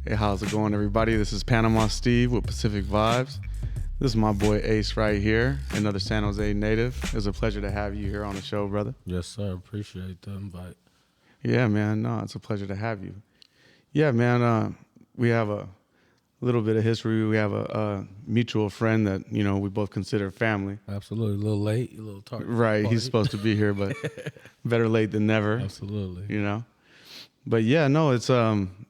Hey, how's it going, everybody? This is Panama Steve with Pacific Vibes. This is my boy Ace right here, another San Jose native. It's a pleasure to have you here on the show, brother. Yes, sir. Appreciate the invite. Yeah, man. No, it's a pleasure to have you. Yeah, man. We have a little bit of history. We have a mutual friend that, we both consider family. Absolutely. A little late, a little tart. Right. He's supposed to be here, but better late than never. Absolutely. But yeah, no, it's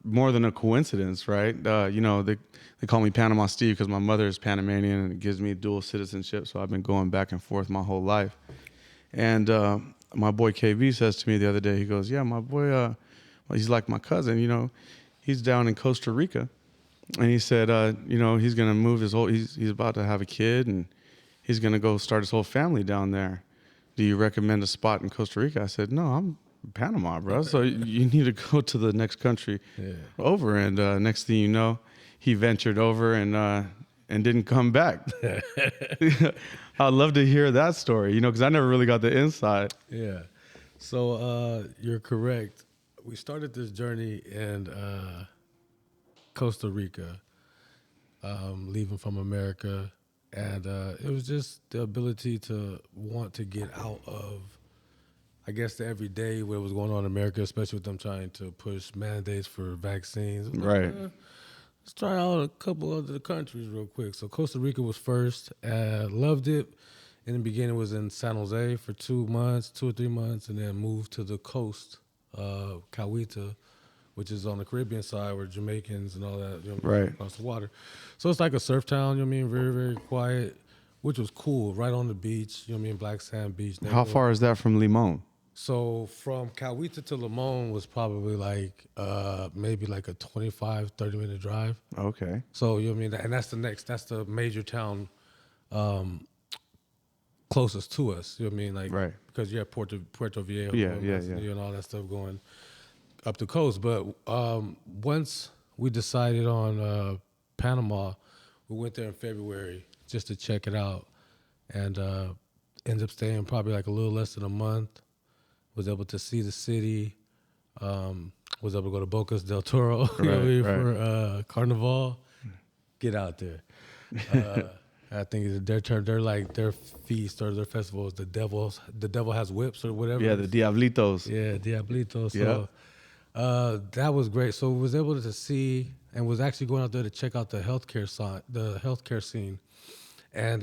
more than a coincidence, right? They call me Panama Steve because my mother is Panamanian and it gives me dual citizenship. So I've been going back and forth my whole life. And my boy KB says to me the other day, he goes, yeah, my boy, well, he's like my cousin, he's down in Costa Rica. And he said, he's going to move he's about to have a kid and he's going to go start his whole family down there. Do you recommend a spot in Costa Rica? I said, no, I'm Panama, bro. So you need to go to the next country over. And next thing you know, he ventured over and didn't come back. I'd love to hear that story, because I never really got the inside. Yeah. So you're correct. We started this journey in Costa Rica, leaving from America. And it was just the ability to want to get out of, I guess, the everyday what was going on in America, especially with them trying to push mandates for vaccines. Right. Let's try out a couple other countries real quick. So Costa Rica was first. Loved it. In the beginning, was in San Jose for 2 or 3 months, and then moved to the coast of Cahuita, which is on the Caribbean side where Jamaicans and all that, right across the water. So it's like a surf town, very, very quiet, which was cool, right on the beach, Black Sand Beach. How far is that from Limon? So from Cahuita to Limon was probably like maybe like a 25, 30-minute drive. Okay. So, and that's the major town closest to us, right. Because you have Puerto Viejo and all that stuff going up the coast. But once we decided on Panama, we went there in February just to check it out and ended up staying probably like a little less than a month. Was able to see the city, was able to go to Bocas del Toro for Carnival. Get out there. I think their feast or their festival is the devil has whips or whatever. Yeah, the Diablitos. Yeah, Diablitos. So that was great. So was able to see and was actually going out there to check out the healthcare scene. And,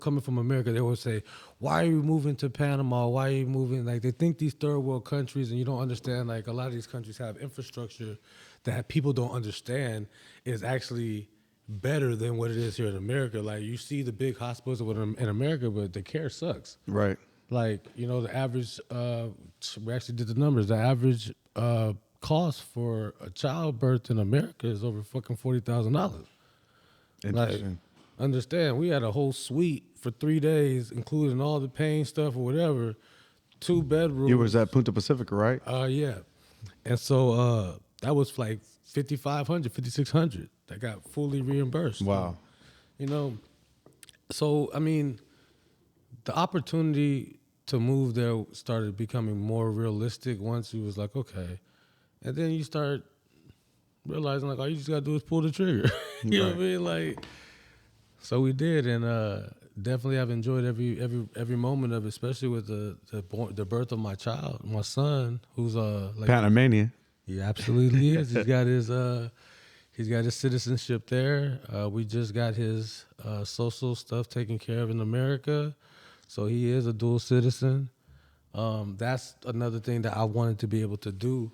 coming from America, they always say, why are you moving to Panama? Why are you moving? Like, they think these third world countries, and you don't understand, like, a lot of these countries have infrastructure that people don't understand is actually better than what it is here in America. Like, you see the big hospitals in America, but the care sucks. Right. Like, the average, we actually did the numbers, the average cost for a childbirth in America is over fucking $40,000. Interesting. Understand, we had a whole suite for 3 days, including all the pain stuff or whatever, 2 bedrooms. You was at Punta Pacifica, right? Yeah. And so that was like $5,500, $5,600 that got fully reimbursed. Wow. So, the opportunity to move there started becoming more realistic once you was like, okay. And then you start realizing, like, all you just got to do is pull the trigger. You know what I mean? Like, so we did, and definitely have enjoyed every moment of it, especially with the birth of my child, my son, who's like Panamanian. He absolutely is. He's got his citizenship there. We just got his social stuff taken care of in America, so he is a dual citizen. That's another thing that I wanted to be able to do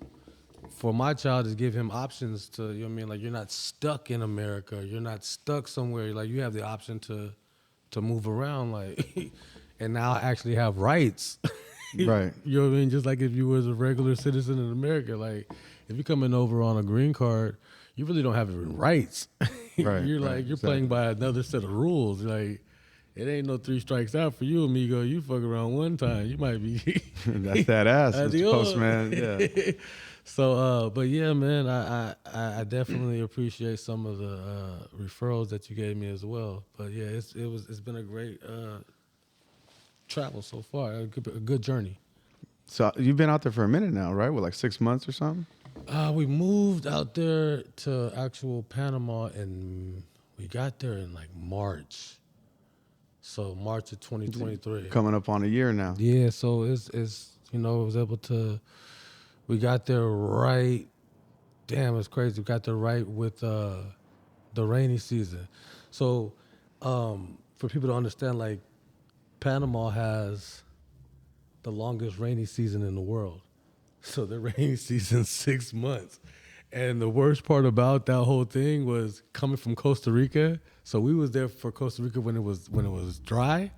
for my child, is give him options to, like, you're not stuck in America. You're not stuck somewhere. Like, you have the option to move around, like, and now actually have rights. Right. You know what I mean? Just like if you was a regular citizen in America, like, if you're coming over on a green card, you really don't have any rights. Right. You're playing by another set of rules. Like, it ain't no 3 strikes out for you, amigo. You fuck around one time, you might be. That's that ass, Mr. Postman. Yeah. So, but yeah, man, I definitely appreciate some of the referrals that you gave me as well. But yeah, it's been a great travel so far, a good journey. So you've been out there for a minute now, right? With like 6 months or something? We moved out there to actual Panama, and we got there in like March. So March of 2023. Coming up on a year now. Yeah, so it's you know, I was able to. We got there right. Damn, it's crazy. We got there right with the rainy season. So for people to understand, like Panama has the longest rainy season in the world. So the rainy season's 6 months. And the worst part about that whole thing was coming from Costa Rica. So we was there for Costa Rica when it was dry.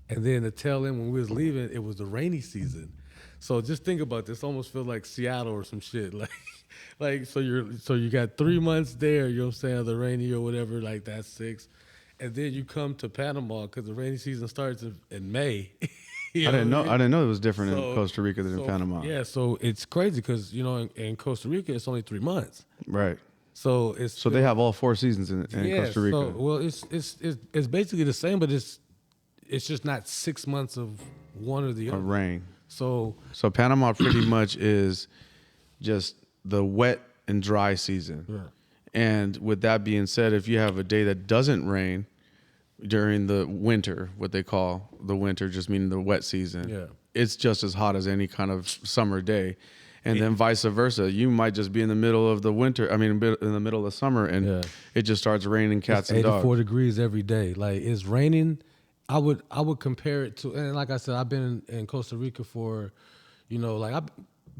And then the tail end when we was leaving, it was the rainy season. So just think about this. Almost feel like Seattle or some shit. Like so you got 3 months there, you know what I'm saying, the rainy or whatever, like that's 6. And then you come to Panama because the rainy season starts in May. You I didn't know. what I didn't know it was different So- in Costa Rica than in Panama. Yeah, so it's crazy because you know in Costa Rica it's only 3 months. Right. So it's So they have all 4 seasons in Costa Rica. So, well, it's basically the same, but it's just not 6 months of one or the other. Of rain. So So Panama pretty much is just the wet and dry season. yeah. And with that being said, if you have a day that doesn't rain during the winter, what they call the winter, just meaning the wet season, Yeah. it's just as hot as any kind of summer day. And then vice versa. You might just be in the middle of the winter, in the middle of summer, and Yeah. it just starts raining cats It's and 84 dogs. degrees every day. Like it's raining. I would compare it to, and like I said, I've been in Costa Rica for, you know, like I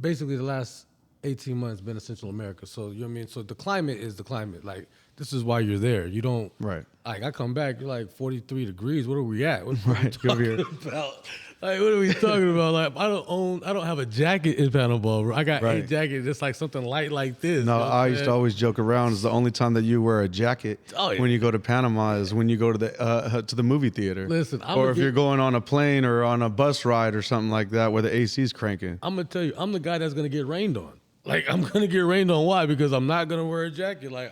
basically the last 18 months been in Central America. So you know what I mean. So the climate is the climate. Like this is why you're there. You don't Right. like I come back, you're like 43 degrees. What are we at? What are Right, we over here. talking about? Like what are we talking about? Like I don't have a jacket in Panama. Bro. I got Right. a jacket that's like something light like this. No, you know what I I'm used to saying? always joke around. Is the only time that you wear a jacket Oh, yeah. when you go to Panama is when you go to the movie theater. Listen, or if you're going on a plane or on a bus ride or something like that where the AC's cranking. I'm gonna tell you, I'm the guy that's gonna get rained on. Like I'm gonna get rained on. Why? Because I'm not gonna wear a jacket. Like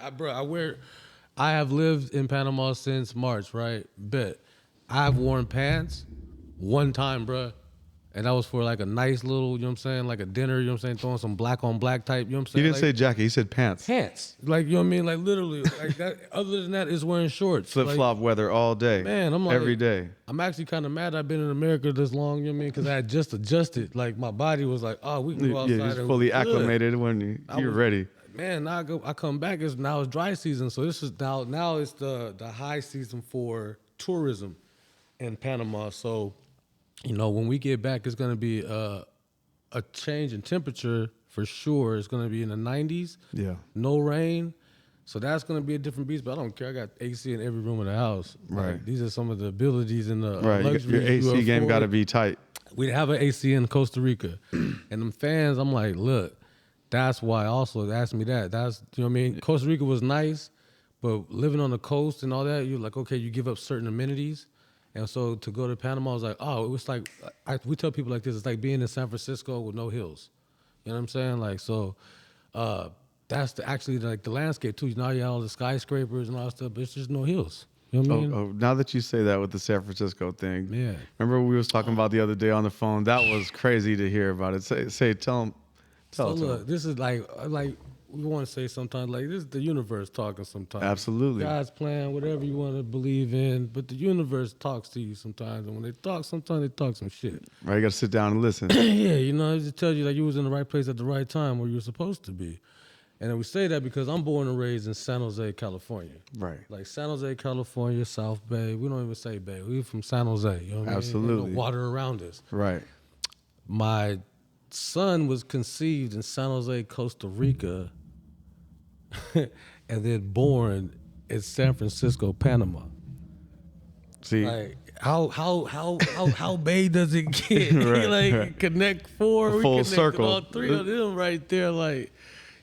I have lived in Panama since March, right? Bet. I've worn pants one time, bruh. And that was for like a nice little, you know what I'm saying, like a dinner, you know what I'm saying, throwing some black on black type, you know what I'm He saying? didn't Like, say jacket. He said pants. pants. Like, you know what I mean? Like literally, like that. Other than that, is wearing shorts. Flip Like, flop weather all day. Man, I'm like every day. I'm actually kind of mad I've been in America this long, you know what I mean? Because I had just adjusted. Like my body was like, oh, we can go outside. Yeah, he's and fully we good. acclimated when you're was- ready. Man, now I come back. Now it's dry season, so this is now it's the high season for tourism in Panama. So, you know, when we get back, it's gonna be a change in temperature for sure. It's gonna be in the 90s. Yeah. No rain. So that's gonna be a different beast. But I don't care. I got AC in every room in the house. Like, Right. these are some of the abilities and the Right. Your luxuries you AC game afford. got to be tight. We have an AC in Costa Rica, and them fans. I'm like, look, that's why. Also, they asked me that. That's you know what I mean. Costa Rica was nice, but living on the coast and all that, you're like, okay, you give up certain amenities, and so to go to Panama, I was like, oh, it was like we tell people like this. It's like being in San Francisco with no hills. You know what I'm saying? Like so. That's actually like the landscape too. Now you have all the skyscrapers and all that stuff, but it's just no hills. You know what I mean? Oh, now that you say that with the San Francisco thing, Yeah. Remember we was talking about the other day on the phone? That was crazy to hear about it. Tell him. So Tell look, him. this is like we want to say sometimes like this is the universe talking sometimes. Absolutely. God's plan, whatever you want to believe in, but the universe talks to you sometimes, and when they talk, sometimes they talk some shit. Right, you got to sit down and listen. Yeah, you know, it just tells you like you was in the right place at the right time where you were supposed to be. And then we say that because I'm born and raised in San Jose, California. Right. Like San Jose, California, South Bay. We don't even say Bay. We from San Jose. You know what I mean? Absolutely. Ain't no water around us. Right. My son was conceived in San Jose, Costa Rica, and then born in San Francisco, Panama. See, Like how big does it get? Right, like right. connect four, A we full connected circle. all three of them right there. Like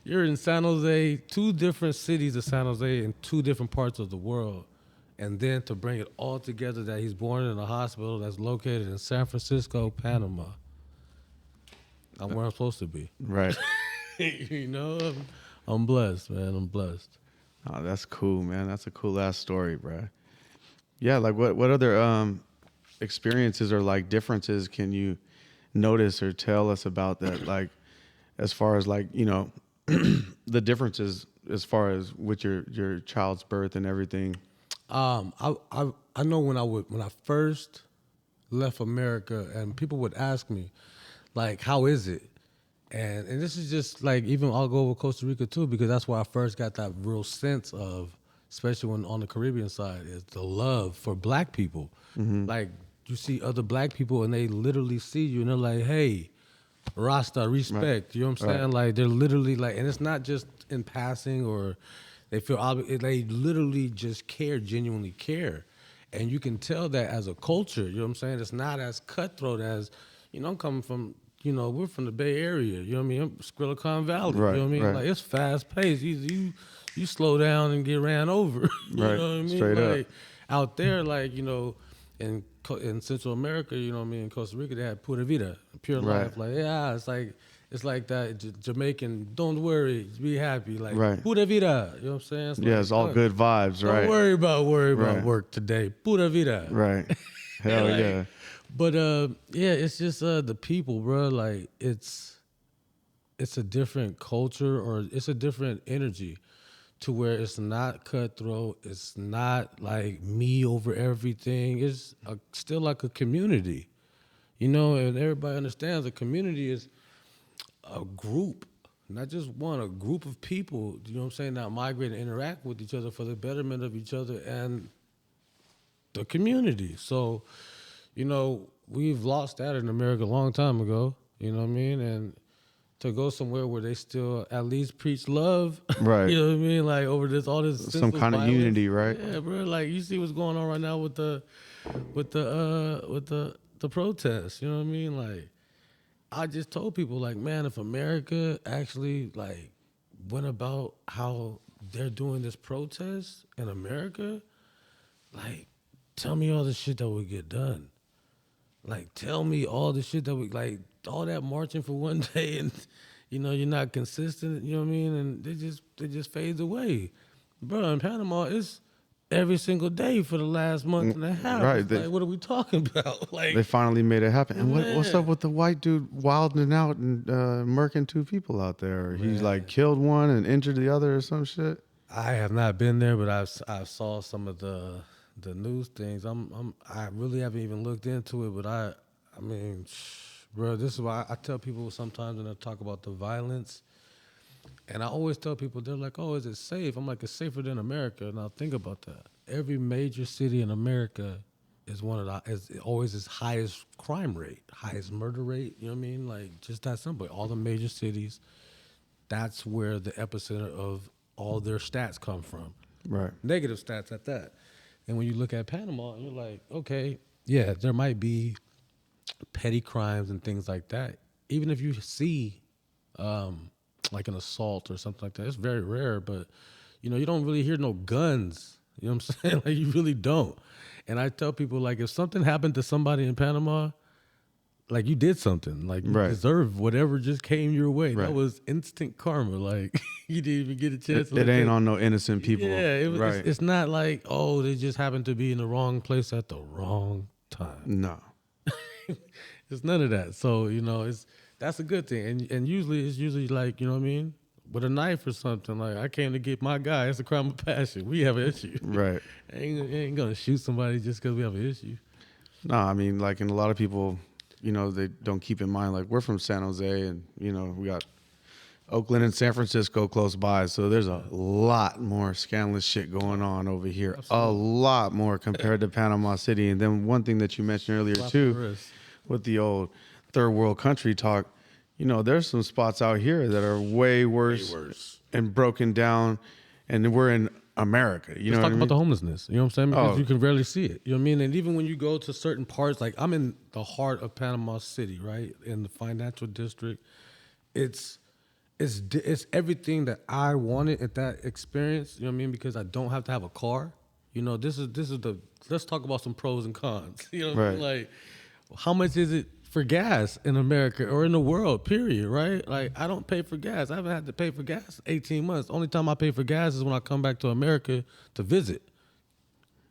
you're in San Jose, 2 different cities of San Jose in 2 different parts of the world. And then to bring it all together that he's born in a hospital that's located in San Francisco, Panama. I'm where I'm supposed to be. right. You know, I'm blessed, man. I'm blessed. Oh, that's cool, man. That's a cool ass story, bro. Yeah, like what other experiences or like differences can you notice or tell us about that? Like, as far as like, you know, the differences as far as with your child's birth and everything. I know when I first left America, and people would ask me, like, how is it? And this is just like, even I'll go over Costa Rica too, because that's where I first got that real sense of, especially when on the Caribbean side, is the love for black people. Like, you see other black people and they literally see you and they're like, hey, Rasta, respect. You know what I'm saying? Like, they're literally like, and it's not just in passing or they feel they literally just care, genuinely care. And you can tell that as a culture, you know what I'm saying? It's not as cutthroat as, I'm coming from, we're from the Bay Area, you know what I mean? I'm Skrillacon Valley, Right, you know what I mean? right. Like, it's fast paced. You slow down and get ran over. You Right, know what I mean? straight up. Like, out there, like, in Central America, you know what I mean, in Costa Rica, they had Pura Vida, pure Right. life. Like, yeah, it's like that Jamaican, don't worry, be happy. Like, Right. Pura Vida, you know what I'm saying? Yeah, like, it's all good vibes, right? Don't worry about Right. work today. Pura Vida. Right. Hell Like, yeah. But yeah, it's just the people, bro. Like, it's a different culture, or it's a different energy, to where it's not cutthroat. It's not like me over everything. It's still like a community, and everybody understands a community is a group, not just one, a group of people, you know what I'm saying, that migrate and interact with each other for the betterment of each other and the community. So, we've lost that in America a long time ago, you know what I mean? And to go somewhere where they still at least preach love, Right. you know what I mean? Like, over all this Some senseless kind of violence. unity, right? Yeah, bro. Like, you see what's going on right now with the protests, you know what I mean? Like, I just told people, like, man, if America actually, like, went about how they're doing this protest in America, like, tell me all the shit that would get done. Like, tell me all the shit that we, like, all that marching for one day and, you're not consistent, you know what I mean? And it just fades away. Bro, in Panama, it's every single day for the last month and a half. Right. It's like, what are we talking about? Like, They finally made it happen. And what's Man. up with the white dude wilding out and murking two people out there? He Man. like killed one and injured the other or some shit. I have not been there, but I saw some of the news things. I really haven't even looked into it, but I mean, bro, this is why I tell people sometimes when I talk about the violence, and I always tell people, they're like, "Oh, is it safe?" I'm like, "It's safer than America." Now think about that. Every major city in America is always its highest crime rate, highest murder rate. You know what I mean? Like, just that simple. All the major cities, that's where the epicenter of all their stats come from. Right. Negative stats at that. And when you look at Panama, you're like, okay, yeah, there might be petty crimes and things like that. Even if you see like an assault or something like that, it's very rare, but you don't really hear no guns. You know what I'm saying? Like, you really don't. And I tell people, like, if something happened to somebody in Panama, like, you did something. Like, you Right. deserve whatever just came your way. Right. That was instant karma. Like, you didn't even get a chance to It look ain't at- on no innocent people. Yeah, right. it's not like, oh, they just happened to be in the wrong place at the wrong time. No. It's none of that. So, that's a good thing. And usually it's like, you know what I mean? With a knife or something, like, I came to get my guy. It's a crime of passion. We have an issue. Right. I ain't gonna shoot somebody just because we have an issue. No, I mean, like, and a lot of people, they don't keep in mind, like, we're from San Jose and, we got Oakland and San Francisco close by. So there's a lot more scandalous shit going on over here. Absolutely. A lot more compared to Panama City. And then one thing that you mentioned earlier, too, Prosperous. with the old third world country talk, there's some spots out here that are way worse, and broken down. And we're in America. You Let's know talk what I about mean? the homelessness. You know what I'm saying? Because Oh. you can rarely see it. You know what I mean? And even when you go to certain parts, like, I'm in the heart of Panama City, right? In the financial district. It's everything that I wanted at that experience. You know what I mean? Because I don't have to have a car. This is let's talk about some pros and cons. You know what I mean? Right. Like, how much is it for gas in America or in the world, period, right? Like, I don't pay for gas. I haven't had to pay for gas 18 months. Only time I pay for gas is when I come back to America to visit.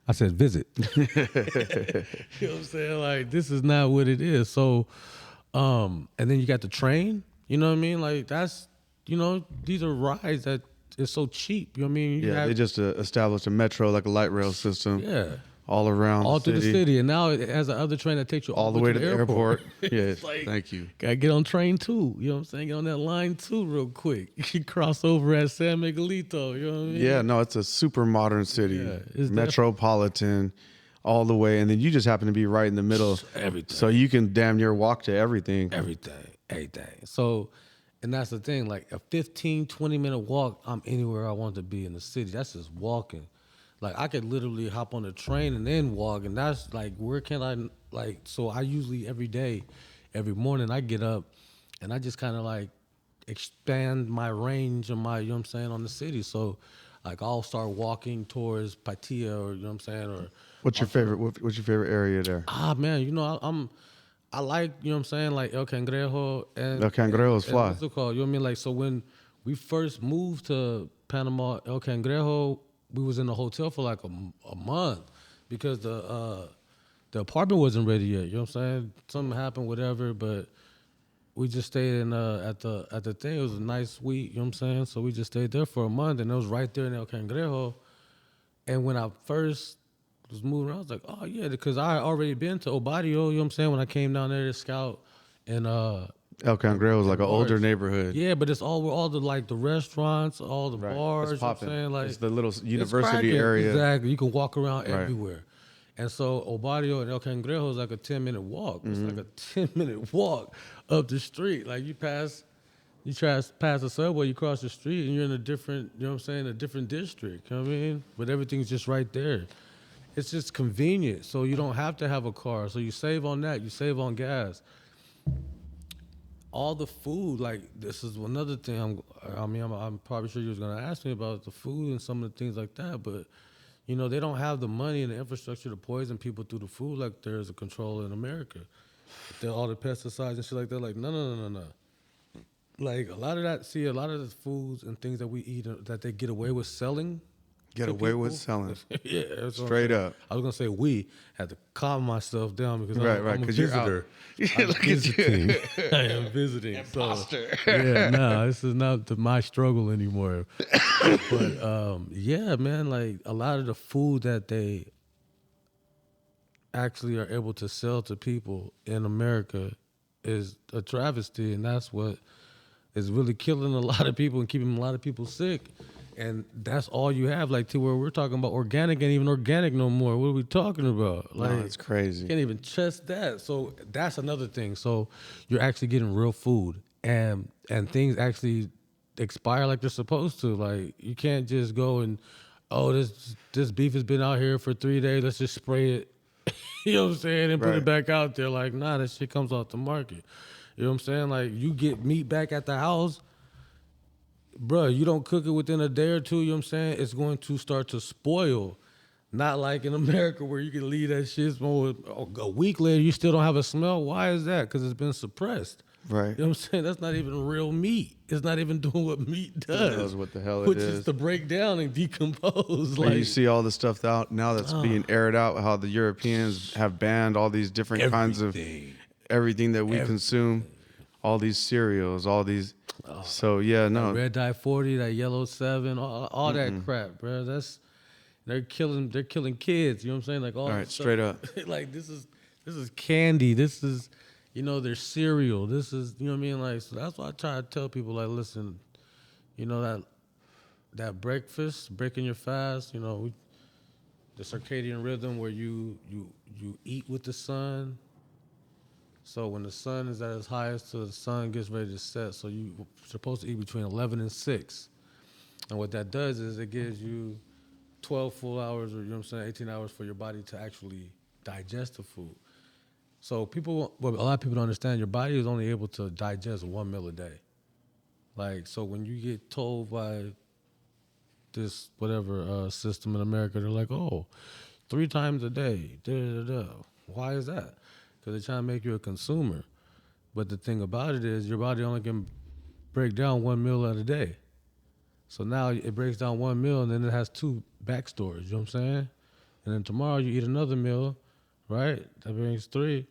I said visit. You know what I'm saying? Like, this is not what it is. So, and then you got the train. You know what I mean? Like, that's these are rides that is so cheap. You know what I mean? Yeah, they just established a metro, like a light rail system, Yeah. all around All through the city, city, and now it has another train that takes you all the way to the airport. Yeah, thank you. Gotta get on train too. You know what I'm saying? Get on that line too, real quick. You cross over at San Miguelito. You know what I mean? Yeah, no, it's a super modern city, Yeah, it's metropolitan, all the way, and then you just happen to be right in the middle, Everything. so you can damn near walk to everything. Everything. So, and that's the thing. Like a 15, 20-minute walk, I'm anywhere I want to be in the city. That's just walking. Like I could literally hop on the train and then walk, and that's like, where can I like? So I usually every morning I get up, and I just kind of like expand my range of my, you know what I'm saying, on the city. So, like I'll start walking towards Patia, or you know what I'm saying, or What's your favorite? What's your favorite area there? man, I like, you know what I'm saying, like El Cangrejo and El Cangrejo is fly. what's it called? You know what I mean? Like, so when we first moved to Panama, El Cangrejo, we was in the hotel for like a month because the apartment wasn't ready yet. You know what I'm saying? Something happened, whatever, but we just stayed in at the thing. It was a nice suite, you know what I'm saying? So we just stayed there for a month, and it was right there in El Cangrejo. And when I first was moving around, I was like, oh yeah, because I had already been to Obadio, you know what I'm saying, when I came down there to scout. And El Cangrejo is like an older bars. neighborhood. Yeah, but it's all where all the like the restaurants, all the Right. bars, It's you know what I'm popping. saying? Like It's the little it's university cracking. area. Exactly. You can walk around Right. everywhere. And so Obadio and El Cangrejo is like a 10-minute walk. It's like a 10-minute walk up the street. Like you pass the subway, you cross the street, and you're in a different, you know what I'm saying, a different district. You know what I mean? But everything's just right there. It's just convenient, so you don't have to have a car. So you save on that. You save on gas. All the food, like this is another thing. I'm probably sure you was gonna ask me about the food and some of the things like that, but they don't have the money and the infrastructure to poison people through the food like there is a control in America. All the pesticides and shit like that. Like no. Like a lot of the foods and things that we eat that they get away with selling. Get to away with people. selling. Yeah, that's what I'm Straight saying. up. I was gonna say we had to calm myself down because Right, I'm a 'cause you're out. visitor. Yeah, I'm look at you. visiting. I am visiting. Imposter. So, yeah, no, this is not my struggle anymore. But yeah, man, like a lot of the food that they actually are able to sell to people in America is a travesty, and that's what is really killing a lot of people and keeping a lot of people sick. And that's all you have, like, to where we're talking about organic ain't even organic no more. What are we talking about? Like, No, it's crazy. You can't even trust that. So that's another thing. So you're actually getting real food, and things actually expire like they're supposed to. Like you can't just go and, oh, this beef has been out here for 3 days. Let's just spray it. You know what I'm saying? And put Right. it back out there. Like, nah, that shit comes off the market. You know what I'm saying? Like, you get meat back at the house, bruh, you don't cook it within a day or two, you know what I'm saying? It's going to start to spoil. Not like in America where you can leave that shit a week later, you still don't have a smell. Why is that? Because it's been suppressed. Right. You know what I'm saying? That's not even real meat. It's not even doing what meat does. Who knows what the hell it which is. is to break down and decompose. And you see all the stuff out now that's being aired out, how the Europeans have banned all these different kinds of everything that we consume, all these cereals, all these. So yeah, no. Red Dye 40, that Yellow 7, all that crap, bro. They're killing kids. You know what I'm saying? Like all All right, that stuff. straight up. Like this is candy. This is their cereal. This is you know what I mean. Like so that's why I try to tell people like, listen, that breakfast, breaking your fast. The circadian rhythm where you eat with the sun. So when the sun is at its highest, so the sun gets ready to set. So you're supposed to eat between 11 and 6. And what that does is it gives you 12 full hours, or 18 hours for your body to actually digest the food. So a lot of people don't understand, your body is only able to digest one meal a day. Like, so when you get told by this whatever system in America, they're like, oh, 3 times a day, da-da-da-da. Why is that? Because they're trying to make you a consumer. But the thing about it is your body only can break down one meal at a day. So now it breaks down one meal and then it has 2 backstories, you know what I'm saying? And then tomorrow you eat another meal, right? That brings 3.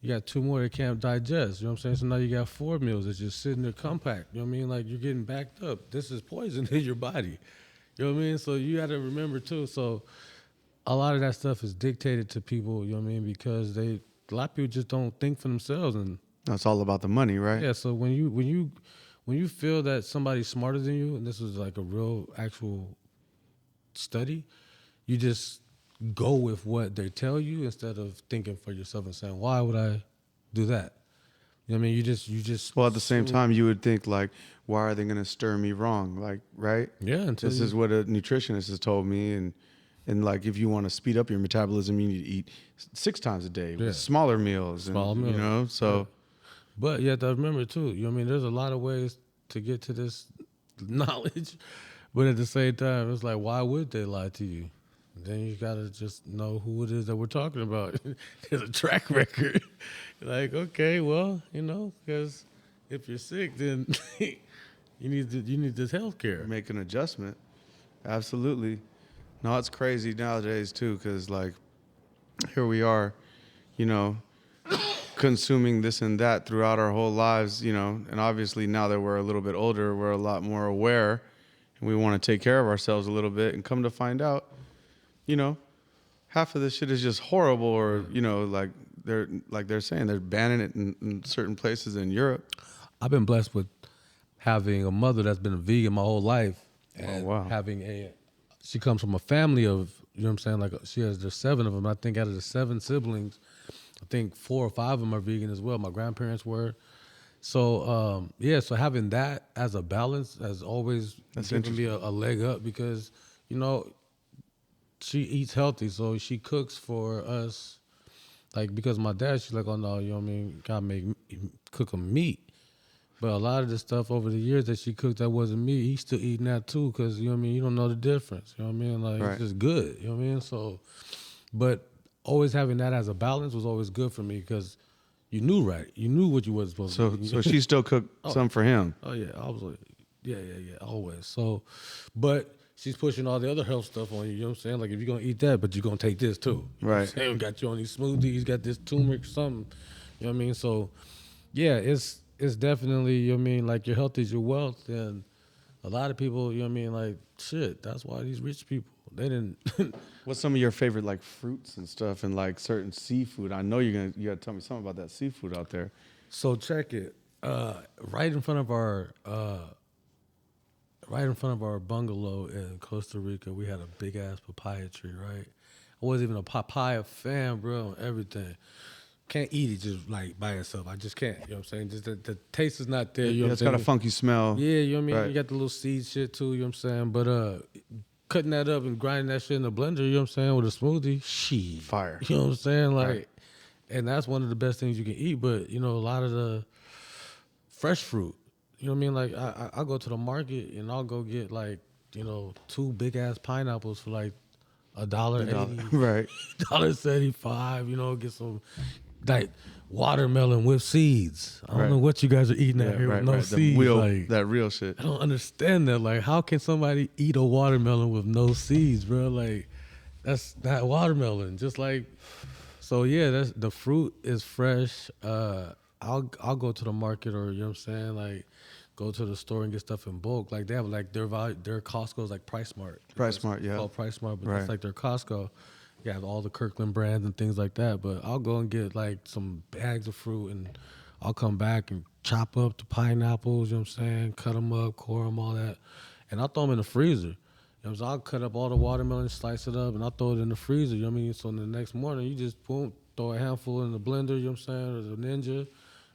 You got two more that can't digest. You know what I'm saying? So now you got four meals that's just sitting there compact. You know what I mean? Like you're getting backed up. This is poison in your body. You know what I mean? So you got to remember too. So a lot of that stuff is dictated to people. You know what I mean? Because a lot of people just don't think for themselves. And That's all about the money, right? yeah, so when you feel that somebody's smarter than you, and this is like a real actual study, you just go with what they tell you instead of thinking for yourself and saying, "Why would I do that?" You know what I mean? You just Well, at the same time, you would think like, why are they going to stir me wrong? Like, right? yeah. Until This you, is what a nutritionist has told me, and like if you want to speed up your metabolism, you need to eat 6 times a day Yeah. with smaller meals, Small and meals. you know, so but you have to remember too. You know what I mean? There's a lot of ways to get to this knowledge, but at the same time, it's like, why would they lie to you? Then you gotta just know who it is that we're talking about. There's a track record. Like, okay, well, because if you're sick, then you need this health care. make an adjustment. Absolutely. No, it's crazy nowadays too, because like here we are, you know, consuming this and that throughout our whole lives, you know, and obviously now that we're a little bit older, we're a lot more aware, and we want to take care of ourselves a little bit. And come to find out, you know, half of this shit is just horrible, or you know, they're saying they're banning it in certain places in Europe. I've been blessed with having a mother that's been a vegan my whole life, and wow. she comes from a family of, you know what I'm saying, like there's 7 of them. I think out of the 7 siblings, I think 4 or 5 of them are vegan as well. My grandparents were. So so having that as a balance has always given me a leg up, because she eats healthy, so she cooks for us. Like, because my dad, she's like, oh no, you know what I mean, gotta cook 'em meat. But a lot of the stuff over the years that she cooked that wasn't meat, he's still eating that too, because, you know what I mean, you don't know the difference. You know what I mean? Like, Right. it's just good. You know what I mean? So, but always having that as a balance was always good for me, because you knew right. You knew what you was supposed to eat. So she still cooked some for him. Oh yeah, I was like, yeah, always. So, but she's pushing all the other health stuff on you. You know what I'm saying? Like, if you're gonna eat that, but you're gonna take this too. You know what I'm Right. saying? Got you on these smoothies, got this turmeric something. You know what I mean? So, yeah, it's definitely, you know what I mean, like, your health is your wealth, and a lot of people, you know what I mean, like, shit. That's why these rich people, they didn't. What's some of your favorite like fruits and stuff, and like certain seafood? I know you gotta tell me something about that seafood out there. So check it. Right in front of our bungalow in Costa Rica, we had a big ass papaya tree. Right, I wasn't even a papaya fan, bro. Everything, can't eat it just like by itself. I just can't. You know what I'm saying? Just the taste is not there. You know what I'm It's saying? got a funky smell. Yeah, you know what I mean? Right. You got the little seed shit too, you know what I'm saying? But cutting that up and grinding that shit in the blender, you know what I'm saying, with a smoothie, shit. Fire. You know what I'm saying? Like, Right. and that's one of the best things you can eat. But, a lot of the fresh fruit, you know what I mean? Like, I go to the market and I'll go get like, 2 big ass pineapples for like $1.80, Right. $1.75, get some like watermelon with seeds. I don't Right. know what you guys are eating out Yeah, here right, with no right. seeds. Like, That real shit. I don't understand that. Like, how can somebody eat a watermelon with no seeds, bro? Like, that's not watermelon. Just like, so yeah, that's the fruit is fresh. I'll go to the market, or, you know what I'm saying, like, go to the store and get stuff in bulk. Like, they have like their Costco is like Price Mart. Price Smart, It's yeah. called Price Mart, but Right. it's like their Costco. You have all the Kirkland brands and things like that. But I'll go and get like some bags of fruit, and I'll come back and chop up the pineapples, you know what I'm saying, cut them up, core them, all that. And I'll throw them in the freezer. You know what I'm saying? I'll cut up all the watermelon, slice it up, and I'll throw it in the freezer, you know what I mean? So the next morning, you just boom, throw a handful in the blender, you know what I'm saying, or the Ninja,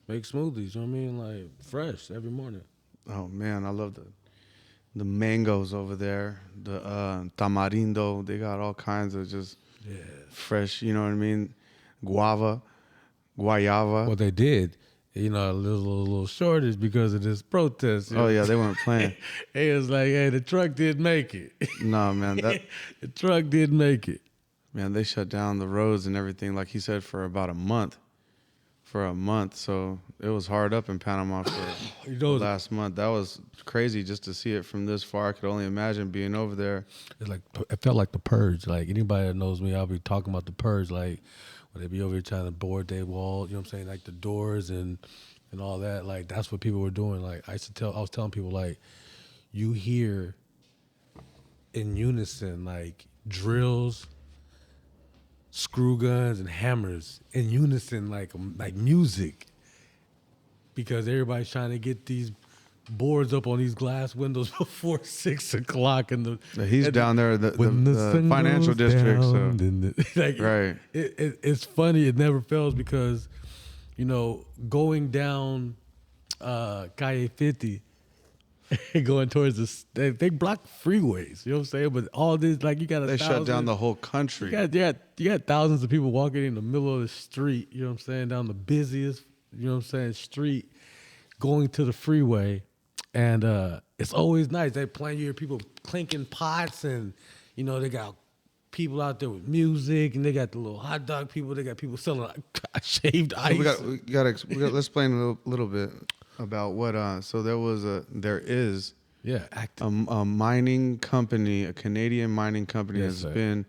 make smoothies, you know what I mean? Like, fresh every morning. Oh man, I love the mangoes over there. The tamarindo. They got all kinds of just fresh. You know what I mean? Guayava. What they did, a little shortage because of this protest. You know? Oh yeah, they weren't playing. It was like, hey, the truck didn't make it. No man, The truck didn't make it. man, they shut down the roads and everything, like he said, for about a month. So it was hard up in Panama for last month. That was crazy just to see it from this far. I could only imagine being over there. It felt like the purge. Like, anybody that knows me, I'll be talking about the purge. Like, or they be over here trying to board their wall. You know what I'm saying? Like the doors and all that. Like that's what people were doing. Like I was telling people like, you hear in unison like drills, screw guns, and hammers in unison like music, because everybody's trying to get these boards up on these glass windows before 6 o'clock in the. He's down there, When the the sun financial goes district. So down, like, right. it's funny. It never fails because, going down Calle 50, going towards they block freeways. You know what I'm saying? But all this, like, you got They shut down the whole country. You got thousands of people walking in the middle of the street. You know what I'm saying? Down the busiest, street, going to the freeway. And it's always nice. They playing, you hear people clinking pots, and they got people out there with music, and they got the little hot dog people. They got people selling shaved ice. So we got let's explain a little bit about what. So there is a mining company, a Canadian mining company Yes, that's been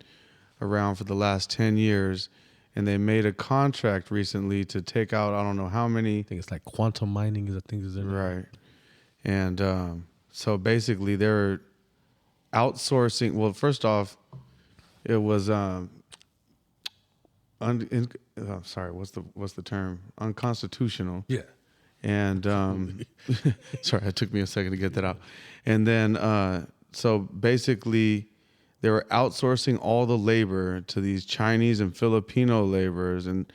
around for the last 10 years, and they made a contract recently to take out I don't know how many. I think it's like quantum mining is their name. Right. And so basically they're outsourcing. Well, first off, it was sorry, what's the term? Unconstitutional. Yeah. And sorry, it took me a second to get that out. And then so basically they were outsourcing all the labor to these Chinese and Filipino laborers, and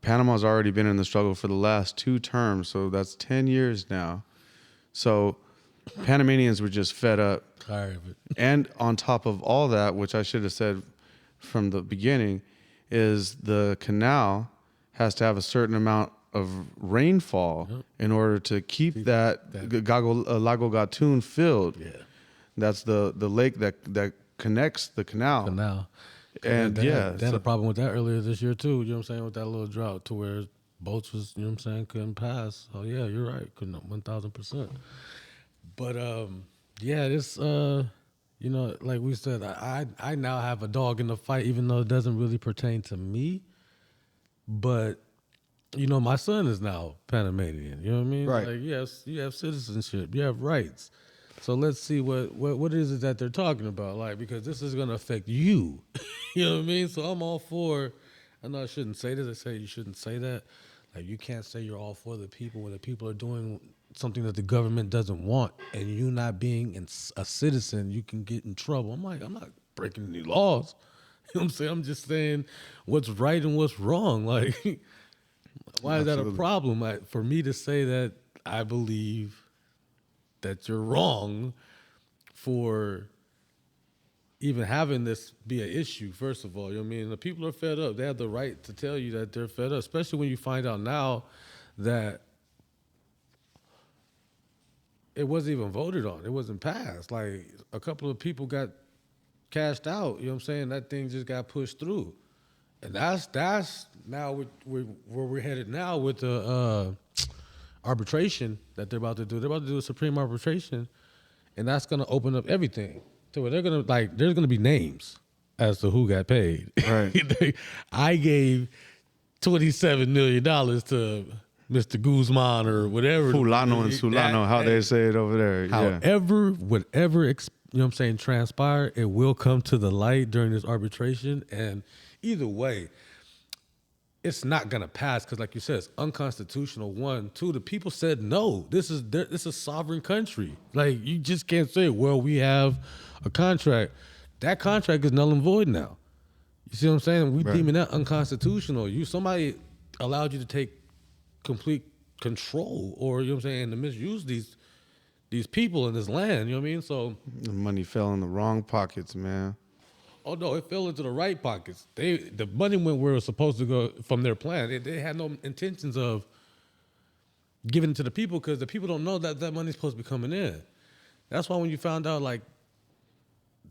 Panama's already been in the struggle for the last 2 terms, so that's 10 years now. So Panamanians were just fed up. Tired of it. And on top of all that, which I should have said from the beginning, is the canal has to have a certain amount of rainfall in order to keep that Lago Gatun filled. Yeah. That's the lake that connects the canal. And they had so a problem with that earlier this year too. You know what I'm saying? With that little drought, to where boats was, couldn't pass. So yeah, you're right. Couldn't 1,000%. But this like we said, I now have a dog in the fight, even though it doesn't really pertain to me. But my son is now Panamanian. You know what I mean? Right. Like, yes, you have citizenship, you have rights. So let's see what is it that they're talking about, like, because this is gonna affect you. You know what I mean? So I'm all for. I know I shouldn't say this. I say you shouldn't say that. Like, you can't say you're all for the people when the people are doing something that the government doesn't want, and you not being a citizen, you can get in trouble. I'm like, I'm not breaking any laws. You know what I'm saying? I'm just saying what's right and what's wrong. Like, why is that a problem? For me to say that I believe that you're wrong for even having this be an issue, first of all. You know what I mean? The people are fed up. They have the right to tell you that they're fed up, especially when you find out now that it wasn't even voted on. It wasn't passed. Like, a couple of people got cashed out. You know what I'm saying? That thing just got pushed through. And that's now where we're headed now with the arbitration that they're about to do. They're about to do a supreme arbitration, and that's going to open up everything. To where they're going to, like, there's going to be names as to who got paid. Right. I gave $27 million to Mr. Guzman or whatever. Fulano and Sulano, how they say it over there. However, whatever, you know what I'm saying, transpire, it will come to the light during this arbitration. And either way, it's not going to pass because, like you said, it's unconstitutional. 1, 2, the people said no. This is a sovereign country. Like, you just can't say, well, we have a contract. That contract is null and void now. You see what I'm saying? We deeming that unconstitutional. Somebody allowed you to take complete control, or, you know what I'm saying, to misuse these people in this land. You know what I mean? So the money fell in the wrong pockets, man. Oh no, it fell into the right pockets. The money went where it was supposed to go from their plan. They had no intentions of giving it to the people, because the people don't know that money's supposed to be coming in. That's why when you found out, like,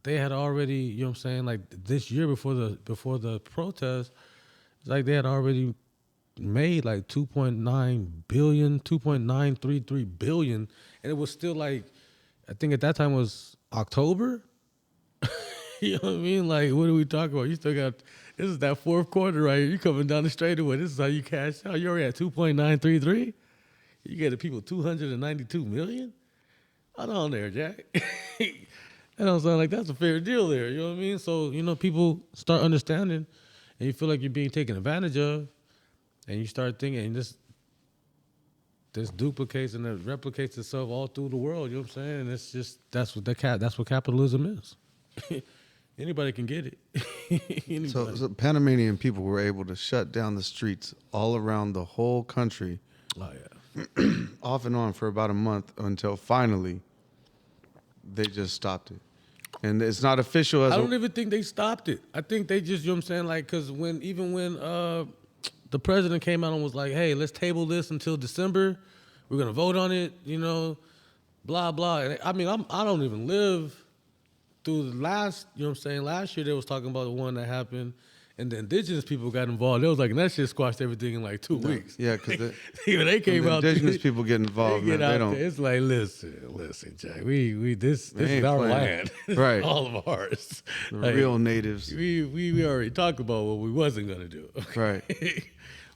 they had already, you know what I'm saying, like, this year before the protest, it's like they had already made like 2.9 billion, 2.933 billion, and it was still like, I think at that time was October. You know what I mean? Like, what are we talking about? You still got This is that fourth quarter right here. You coming down the straightaway. This is how you cash out. You're already at 2.933. You get the people 292 million. Hold on there, Jack. That don't sound like that's a fair deal there. You know what I mean? So, people start understanding and you feel like you're being taken advantage of and you start thinking, and this duplicates and it replicates itself all through the world. You know what I'm saying? And it's just, that's what capitalism is. Anybody can get it. Anybody. So Panamanian people were able to shut down the streets all around the whole country. Oh, yeah. Off and on for about a month until finally they just stopped it. And it's not official as I don't even think they stopped it. I think they just, you know what I'm saying? Like, because when the president came out and was like, hey, let's table this until December. We're going to vote on it, blah, blah. And I mean, I don't even live through the last, you know what I'm saying? Last year they was talking about the one that happened. And the indigenous people got involved. They was like, and that shit squashed everything in like 2 weeks. Yeah, because they came out. Indigenous people get involved, they man. They don't. There. It's like, listen, Jack. This is our land, right? All of ours. The like, real natives. We already talked about what we wasn't gonna do. Right.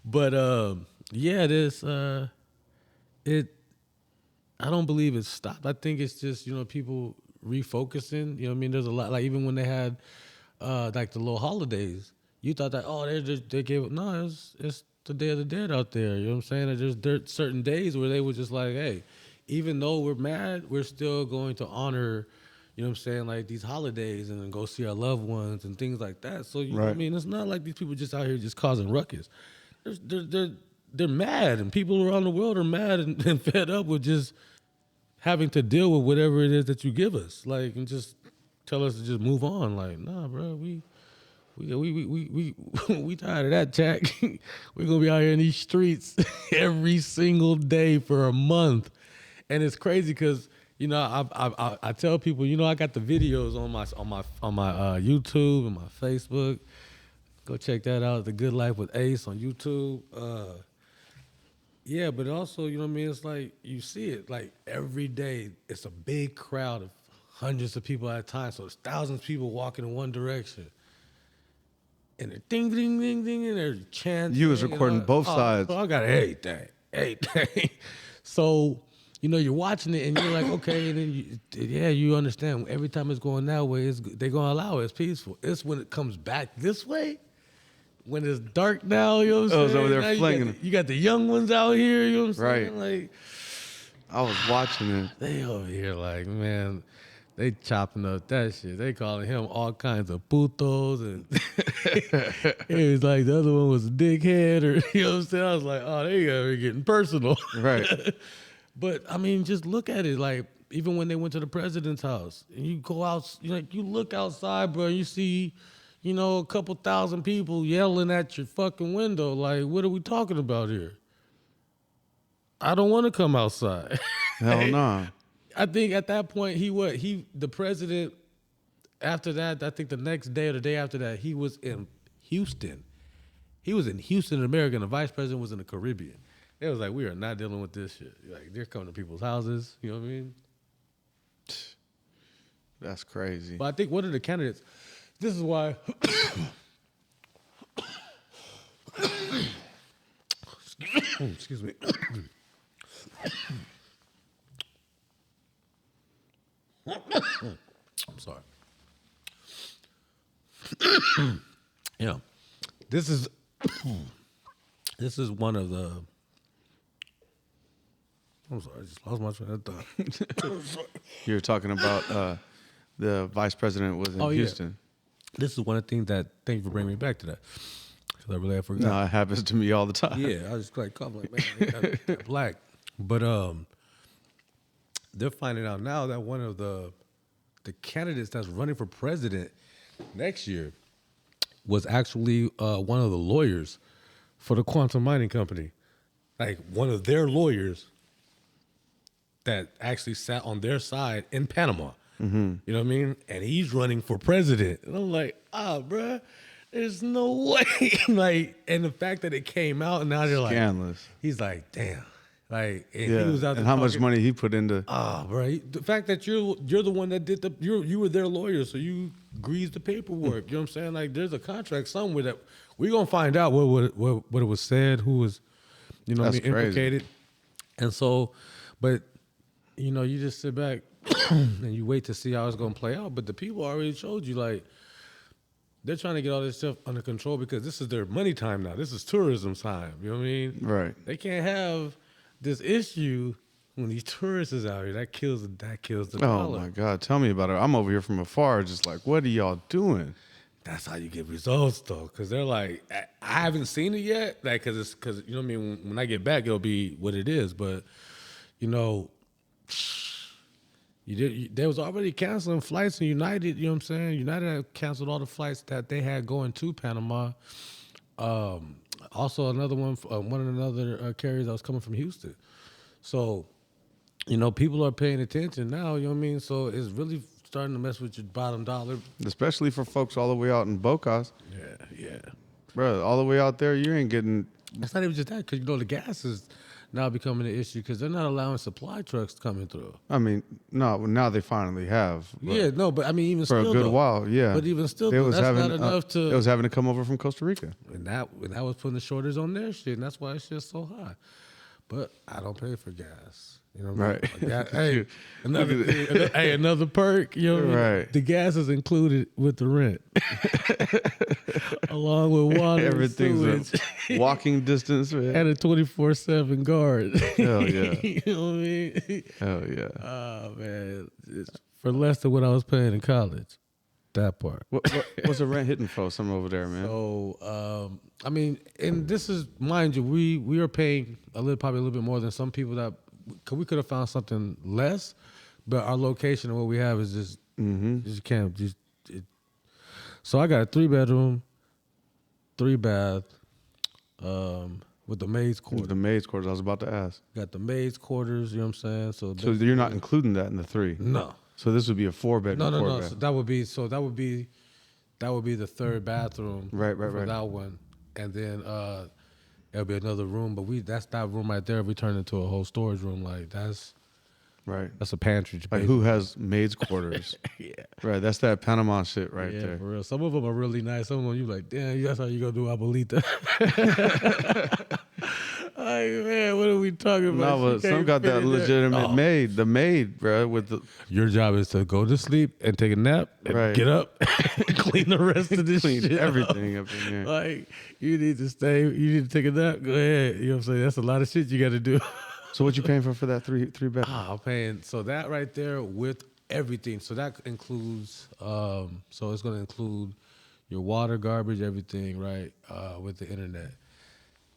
But yeah, this it. I don't believe it stopped. I think it's just people refocusing. You know what I mean? There's a lot. Like even when they had like the little holidays. You thought that, they gave it. No, it's the Day of the Dead out there. You know what I'm saying? And there's certain days where they were just like, hey, even though we're mad, we're still going to honor, you know what I'm saying, like these holidays and then go see our loved ones and things like that. So, you know what I mean? It's not like these people just out here just causing ruckus. They're mad, and people around the world are mad and fed up with just having to deal with whatever it is that you give us. Like, and just tell us to just move on. Like, nah, bro, we tired of that, Jack. We're gonna be out here in these streets every single day for a month, and it's crazy because I tell people, I got the videos on my YouTube and my Facebook. Go check that out. The Good Life with Ace on YouTube. Yeah, but also, you know what I mean? It's like you see it like every day. It's a big crowd of hundreds of people at a time, so it's thousands of people walking in one direction. And they're ding, ding, ding, ding, and they're chanting. You was recording both sides. So I got everything. So, you're watching it and you're like, okay, and then you understand. Every time it's going that way, they're going to allow it. It's peaceful. It's when it comes back this way, when it's dark now, you know what I'm saying? It's over there now flinging. You got the young ones out here, you know what I'm saying? Right. Like, I was watching it. they over here like, man, they chopping up that shit. They calling him all kinds of putos, and it was like the other one was a dickhead, or you know what I'm saying? I was like, oh, they are getting personal. Right. But I mean, just look at it. Like even when they went to the president's house, and you go out, you look outside, bro, and you see, a couple thousand people yelling at your fucking window. Like, what are we talking about here? I don't want to come outside. Hell no. I think at that point the president, after that, I think the next day or the day after that, he was in Houston. He was in Houston, America, and the vice president was in the Caribbean. It was like, we are not dealing with this shit. Like, they're coming to people's houses, you know what I mean? That's crazy. But I think one of the candidates, this is why excuse me. I'm sorry. This is one of the. I'm sorry, I just lost my train of thought. You were talking about the vice president was in Houston. This is one of the things that. Thank you for bringing me back to that. Because I really have forgot. No, it happens to me all the time. Yeah, I was like, man, that black. But they're finding out now that one of the candidates that's running for president next year was actually one of the lawyers for the quantum mining company. Like one of their lawyers that actually sat on their side in Panama. Mm-hmm. You know what I mean? And he's running for president. And I'm like, bruh, there's no way. Like, and the fact that it came out and now they're like, scandalous. He's like, damn. Like, and Yeah. he was out there And how much talking- money he put into. Ah, right. The fact that you're the one that did you were their lawyer, so you greased the paperwork. You know what I'm saying? Like, there's a contract somewhere that we're gonna find out what it was said, who was, you know, what I That's mean, crazy. implicated, and so, but you know, you just sit back and you wait to see how it's gonna play out. But the people already showed you, like, they're trying to get all this stuff under control because this is their money time now. This is tourism time. You know what I mean? Right. They can't have this issue when these tourists is out here. That kills the Oh dollar. my God. Tell me about it. I'm over here from afar, just like, what are y'all doing? That's how you get results, though, because they're like, I haven't seen it yet, like, because you know what I mean. When I get back, it'll be what it is. But you know, they was already canceling flights in United. You know what I'm saying? United had canceled all the flights that they had going to Panama. Also, another one of another carriers that was coming from Houston. So, you know, people are paying attention now. You know what I mean? So it's really starting to mess with your bottom dollar. Especially for folks all the way out in Bocas. Yeah. Bro, all the way out there, you ain't getting. It's not even just that, because you know the gas is now becoming an issue because they're not allowing supply trucks coming through. I mean, no, now they finally have. But Yeah, no, but I mean, even for still, a good though, while, yeah. But even still, They though, was that's having, not enough to. It was having to come over from Costa Rica. And that was putting the shortage on their shit, and that's why it's just so high. But I don't pay for gas. You know what I mean? Right. Like, hey, another perk. You know what I mean? Right. The gas is included with the rent, along with water, Everything's sewage, a walking distance, man. and a 24/7 guard. Hell yeah. You know what I mean? Hell yeah. Oh man, it's for less than what I was paying in college. That part. What's the rent hitting for? Something over there, man. So, I mean, and this is, mind you, we are paying probably a little bit more than some people that, cause we could have found something less, but our location and what we have is just, just can't just. So I got a 3-bedroom, 3-bath, with the maid's quarters. The maid's quarters. I was about to ask. Got the maid's quarters. You know what I'm saying? So you're not including that in the 3? No. So this would be a 4-bedroom. No. So that would be the 3rd bathroom. Right. For that one, and then there'll be another room. But that's that room right there. We turned into a whole storage room. Like that's a pantry. Like basically. who has maid's quarters? Yeah. Right. That's that Panama shit right Yeah, there. for real. Some of them are really nice. Some of them you like, damn, that's how you gonna do abuelita. Like, man, what are we talking about? No, but some got that legitimate maid. The maid, bro, with the Your job is to go to sleep and take a nap and Right. get up and clean the rest of this clean shit everything up in here. Like, you need to stay, you need to take a nap, go ahead. You know what I'm saying? That's a lot of shit you got to do. So what you paying for that three bedroom? I'm paying, so that right there with everything. So that includes, so it's going to include your water, garbage, everything, right, with the internet.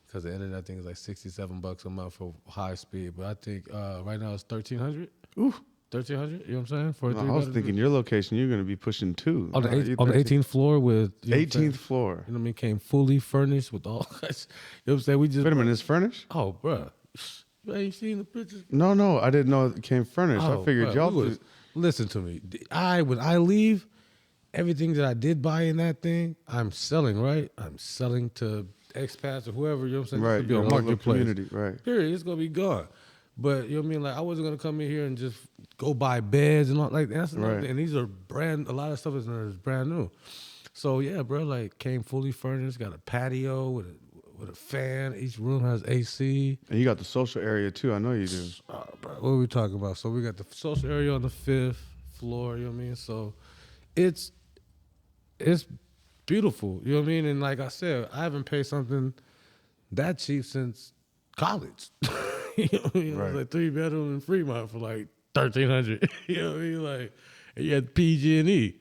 Because the internet, I think, is like $67 a month for high speed. But I think right now it's $1,300. Ooh. $1,300, you know what I'm saying? For a No, I was thinking your location, you're going to be pushing 2. on the 18th floor with, you know what I'm saying? 18th floor. You know what I mean? Came fully furnished with all. You know what I'm saying? We just Wait a minute, it's furnished? Oh, bro, you ain't seen the pictures? No, I didn't know it came furnished. I figured bruh, y'all was, listen to me. When I leave, everything that I did buy in that thing, I'm selling. Right? I'm selling to expats or whoever. You know what I'm saying? right. It's gonna be Your a local marketplace. community, right? Period. It's gonna be gone. But you know what I mean? Like I wasn't gonna come in here and just go buy beds and all like that's another Right. thing. And these are a lot of stuff is brand new. So yeah, bro, like came fully furnished, got a patio with a fan. Each room has AC. And you got the social area too. I know you do. Bro, what are we talking about? So we got the social area on the 5th floor, you know what I mean? So it's beautiful, you know what I mean? And like I said, I haven't paid something that cheap since college. You know what I mean? It Right. was like 3-bedroom in Fremont for like $1,300. You know what I mean? Like, and you had PG&E.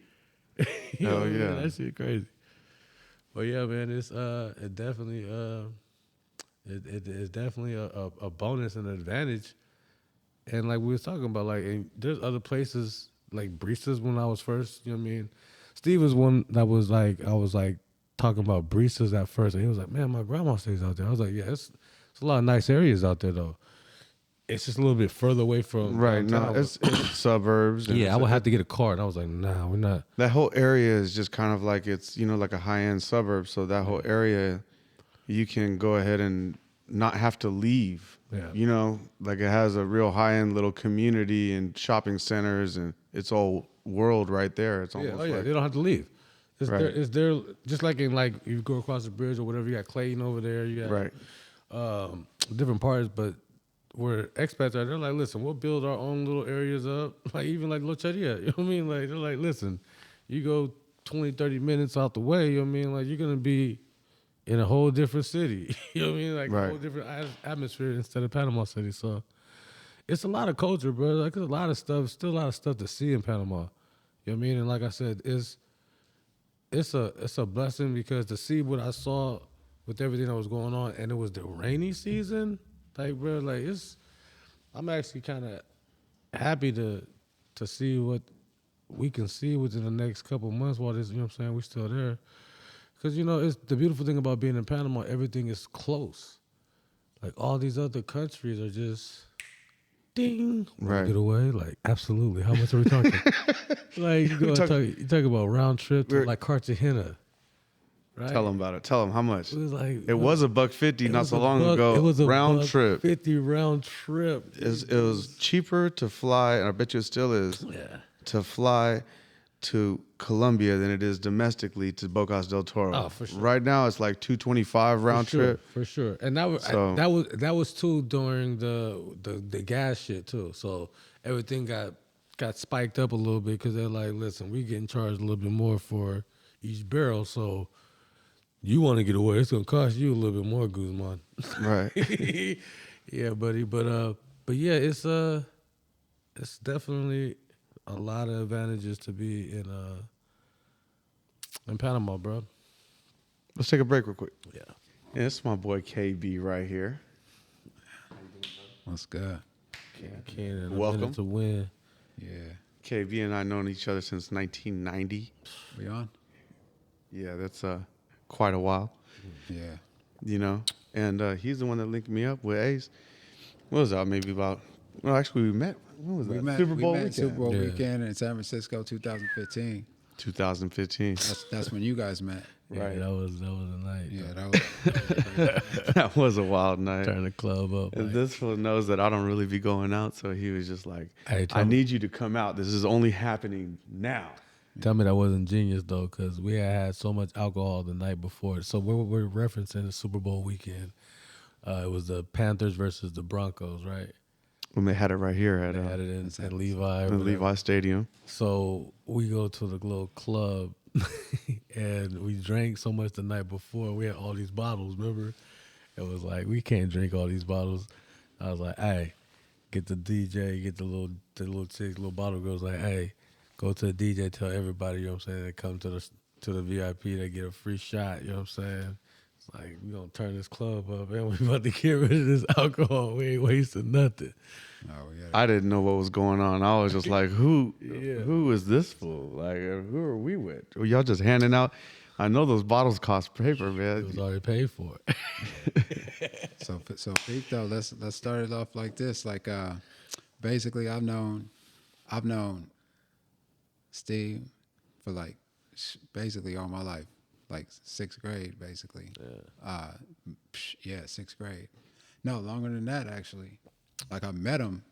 You know Hell what I mean? yeah. That shit crazy. But yeah, man, it's it definitely it's definitely a bonus and an advantage. And like we was talking about, like, and there's other places like Brisas when I was first, you know what I mean? Steve was one that was like, I was like talking about Brisas at first, and he was like, man, my grandma stays out there. I was like, yeah, it's a lot of nice areas out there though. It's just a little bit further away from Right. No, downtown. it's suburbs. and Yeah, I would have to get a car, and I was like, nah, we're not. That whole area is just kind of like it's, like a high-end suburb. So that whole area, you can go ahead and not have to leave. Yeah. You know, like it has a real high end little community and shopping centers, and it's all world right there. It's Yeah, almost oh yeah, like they don't have to leave. Right. It's there, just like in like you go across the bridge or whatever. You got Clayton over there. You got right, different parts, but where expats are, they're like, listen, we'll build our own little areas up. Like even like Locheria, you know what I mean? Like they're like, listen, you go 20, 30 minutes out the way, you know what I mean? Like you're gonna be in a whole different city. You know what I mean? Like a Right. whole different atmosphere instead of Panama City. So it's a lot of culture, bro. Like there's a lot of stuff, still a lot of stuff to see in Panama. You know what I mean? And like I said, it's a blessing because to see what I saw with everything that was going on, and it was the rainy season. Like, bro, like I'm actually kind of happy to see what we can see within the next couple of months while this, you know what I'm saying, we're still there. Because, you know, it's the beautiful thing about being in Panama, everything is close. Like, all these other countries are just, ding, wanna Right. get away? Like, absolutely. How much are we talking? Like, you talk about round trip to, like, Cartagena, right? Tell them about it. Tell them how much. It was like... It was $150 not so long ago. It was a round buck trip. 50 round trip. It was cheaper to fly, and I bet you it still is, Yeah. to fly to Colombia than it is domestically to Bocas del Toro. Oh, for sure. Right now, it's like $225 round trip. For sure. And that was So- that was too during the gas shit too. So everything got spiked up a little bit because they're like, listen, we getting charged a little bit more for each barrel. So you want to get away, it's gonna cost you a little bit more, Guzman. Right. Yeah, buddy. But yeah, it's definitely a lot of advantages to be in Panama, bro. Let's take a break real quick. Yeah. Yeah, this is my boy KB right here. What's good? Can't Welcome. to win. Yeah. KB and I known each other since 1990. We on? Yeah, that's quite a while, Yeah. you know. And he's the one that linked me up with Ace. What was that? Maybe about... Well, actually, we met. When was that? Super Bowl weekend. Super Bowl Yeah. weekend in San Francisco, 2015. 2015. That's when you guys met. Yeah, Right. that was a night. Yeah, that was crazy. That was a wild night. Turn the club up. And Like, this fool knows that I don't really be going out, so he was just like, Hey, tell I me- need you to come out. This is only happening now. tell me that wasn't genius though, because we had so much alcohol the night before. So we're referencing the Super Bowl weekend. It was the Panthers versus the Broncos, right? When they had it right here at They had it in Levi. or the whatever. Levi Stadium. So we go to the little club and we drank so much the night before. We had all these bottles, remember? It was like, we can't drink all these bottles. I was like, hey, get the DJ, get the little chicks, little bottle girls, like, hey, go to the DJ, tell everybody, you know what I'm saying, they come to the VIP, they get a free shot, you know what I'm saying? It's like, we gonna turn this club up and we about to get rid of this alcohol. We ain't wasting nothing. Oh, yeah. I didn't know what was going on. I was just like, who is this fool? Like, who are we with? Were y'all just handing out? I know those bottles cost paper, It man. was already paid for. So Pete, though, let's start it off like this. Like, basically, I've known Steve for like basically all my life, like sixth grade, basically. Yeah, sixth grade. No, longer than that, actually. Like I met him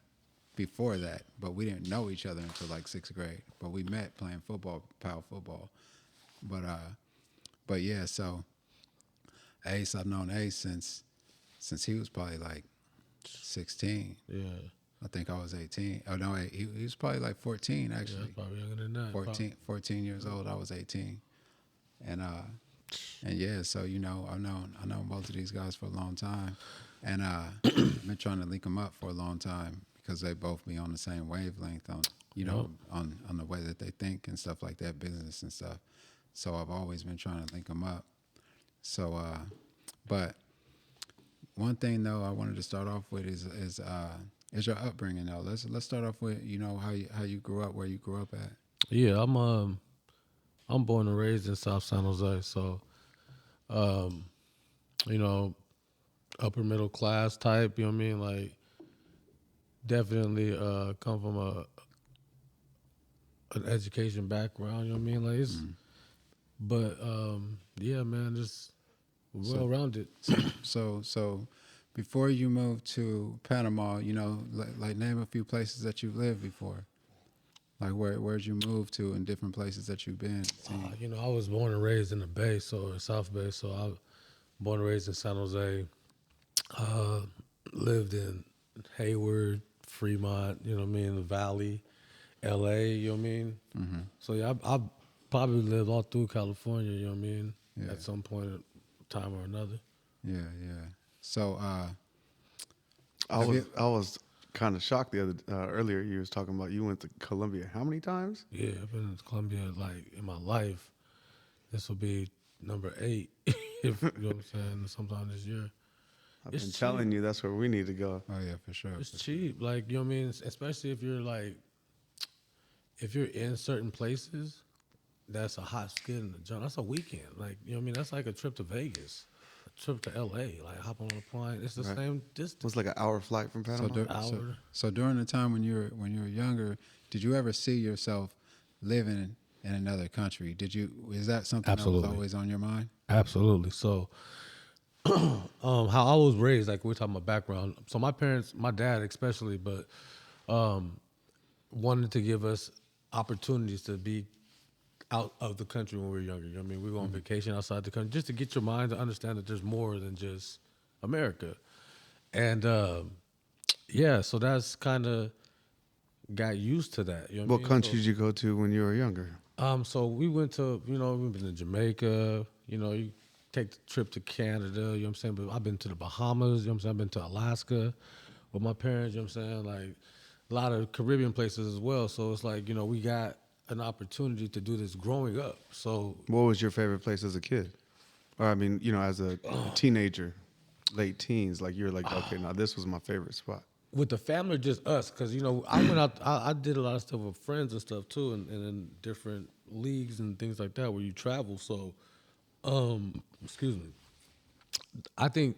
before that, but we didn't know each other until like sixth grade. But we met playing football, power football. But yeah, so Ace, I've known Ace since he was probably like 16. Yeah. I think I was 18. Oh no, he was probably like 14 Yeah, actually. probably younger than that. 14 years old. I was 18, and yeah. So you know, I've known both of these guys for a long time, and been trying to link them up for a long time because they both be on the same wavelength on on the way that they think and stuff like that, business and stuff. So I've always been trying to link them up. So, but one thing though I wanted to start off with is your upbringing though. Let's start off with how you grew up, where you grew up at. Yeah, I'm born and raised in South San Jose, so you know, upper middle class type, you know what I mean? Like definitely come from an education background, you know what I mean? Like it's but yeah, man, just well rounded. So before you moved to Panama, you know, like name a few places that you've lived before. Like where'd you move to in different places that you've been? Seen? You know, I was born and raised in the Bay, so in South Bay. So I born and raised in San Jose. Lived in Hayward, Fremont. You know what I mean, the Valley, L.A. You know what I mean. Mm-hmm. So yeah, I probably lived all through California. You know what I mean. Yeah. At some point in time or another. Yeah, yeah. So I was kind of shocked the other earlier. You was talking about you went to Colombia how many times? Yeah, I've been to Colombia like in my life. This will be number 8. If you know what I'm saying, sometime this year. I've been telling you that's where we need to go. oh yeah, for sure. It's cheap, like you know what I mean. Especially if you're in certain places, that's a hot skid in the joint. That's a weekend, like you know what I mean. That's like a trip to Vegas, a trip to L.A. Like hop on a plane. It's the same It distance. was like an hour flight from Panama. So during the time when you were younger, did you ever see yourself living in another country? Is that something Absolutely. that was always on your mind? Absolutely. So, how I was raised, like we're talking about background. So my parents, my dad especially, but wanted to give us opportunities to be out of the country when we were younger. You know what I mean? We go on vacation outside the country just to get your mind to understand that there's more than just America. And yeah, so that's kind of got used to that. You know What I mean? country did you go to when you were younger? So we went to, you know, we've been to Jamaica, you know, you take the trip to Canada, you know what I'm saying? But I've been to the Bahamas, you know what I'm saying? I've been to Alaska with my parents, you know what I'm saying? Like a lot of Caribbean places as well. So it's like, you know, we got an opportunity to do this growing up. So What was your favorite place as a kid? Or I mean, you know, as a teenager, late teens, like you're like, okay, now this was my favorite spot. with the family, just us, because you know I went out. I did a lot of stuff with friends and stuff too, and in different leagues and things like that where you travel. So, excuse me. I think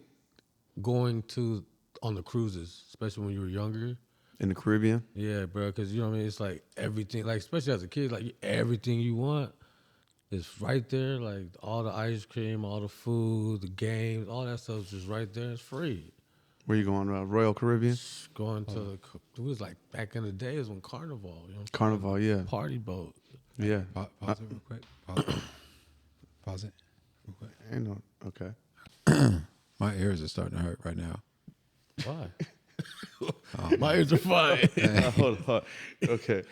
going to on the cruises, especially when you were younger, In the Caribbean? yeah, bro, because you know what I mean. It's like everything, like especially as a kid, like everything you want is right there. Like all the ice cream, all the food, the games, all that stuff is just right there. It's free. Where you going? Royal Caribbean? Going to it was like back in the days when Carnival, you know, Carnival, yeah. party boat. Yeah. Pause it real quick. Pause it real quick. Ain't no, okay. My ears are starting to hurt right now. Why? My ears are fine. Hold on. Okay.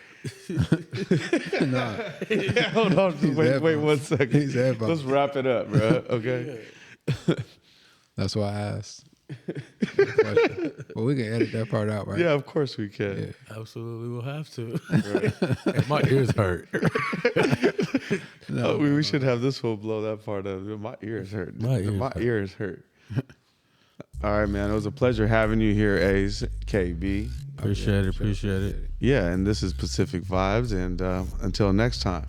Nah, Yeah, hold on. Just wait headphones. 1 second. He's headphones. Let's wrap it up, bro. Okay. that's why I asked. Well, we can edit that part out, right? Yeah, of course we can. Yeah. Absolutely, we'll have to. And my ears hurt. No, we should have this one blow that part up. My ears hurt. My ears hurt. All right, man. It was a pleasure having you here, Ace KB. Appreciate it. Yeah, and this is Pacific Vibes. And until next time.